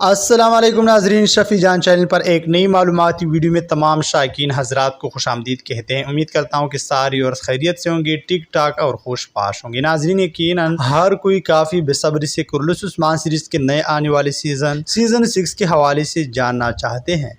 अस्सलाम वालेकुम नाजरीन, शफ़ी जान चैनल पर एक नई मालूमाती वीडियो में तमाम शायकीन हज़रात को खुशामदीद कहते हैं। उम्मीद करता हूँ कि सारी और खैरियत से होंगे, ठीक ठाक और खुश पाश होंगे। नाजरीन, यकीनन हर कोई काफ़ी बेसब्री से कुर्रतुल उस्मान सीरीज़ के नए आने वाले सीज़न 6 के हवाले से जानना चाहते हैं।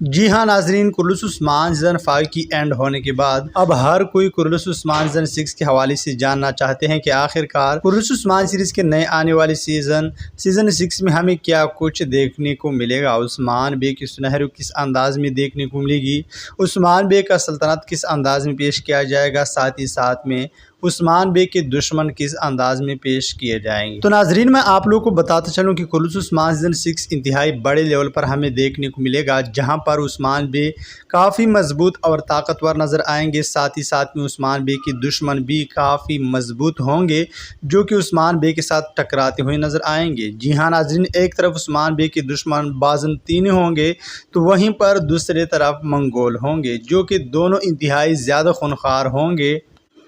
जी हाँ नाजरीन, कुर्रतुल उस्मान सीज़न 5 की एंड होने के बाद अब हर कोई कुर्रतुल उस्मान सीज़न 6 के हवाले से जानना चाहते हैं कि आखिरकार कुर्रतुल उस्मान सीरीज़ के नए आने वाले सीज़न 6 में हमें क्या कुछ देखने को मिलेगा। उस्मान बे की सुनहरी किस अंदाज में देखने को मिलेगी, उस्मान बे का सल्तनत किस अंदाज में पेश किया जाएगा, साथ ही साथ में उस्मान बे के दुश्मन किस अंदाज में पेश किए जाएंगे। तो नाजरीन, मैं आप लोगों को बताता चलूँ कि कुर्रतुल उस्मान सीज़न 6 इंतहाई बड़े लेवल पर हमें देखने को मिलेगा, जहां पर उस्मान बे काफ़ी मजबूत और ताकतवर नज़र आएंगे। साथ ही साथ में उस्मान बे के दुश्मन भी काफ़ी मजबूत होंगे, जो कि उस्मान बे के साथ टकराते हुए नज़र आएंगे। जी हाँ नाजरीन, एक तरफ उस्मान बे के दुश्मन बाज़ंतीनी होंगे, तो वहीं पर दूसरी तरफ मंगोल होंगे, जो कि दोनों इंतहाई ज़्यादा खूनखार होंगे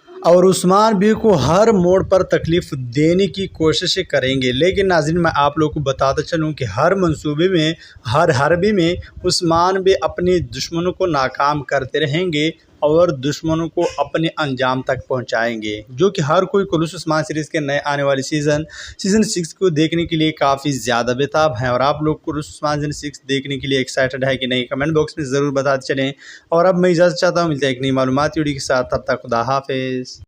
और उस्मान बे को हर मोड़ पर तकलीफ़ देने की कोशिश करेंगे। लेकिन नाज़रीन, मैं आप लोगों को बताता चलूँ कि हर मंसूबे में, हर हरबे में उस्मान बे अपने दुश्मनों को नाकाम करते रहेंगे और दुश्मनों को अपने अंजाम तक पहुंचाएंगे, जो कि हर कोई कुर्रतुल उस्मान सीरीज़ के नए आने वाले सीज़न 6 को देखने के लिए काफ़ी ज़्यादा बेताब हैं। और आप लोग कुर्रतुल उस्मान सीज़न 6 देखने के लिए एक्साइटेड है कि नहीं, कमेंट बॉक्स में ज़रूर बताते चलें। और अब मैं इजाज़त चाहता हूँ, मिलते हैं एक नई मालूमाती वीडियो के साथ। तब तक खुदा हाफिज़।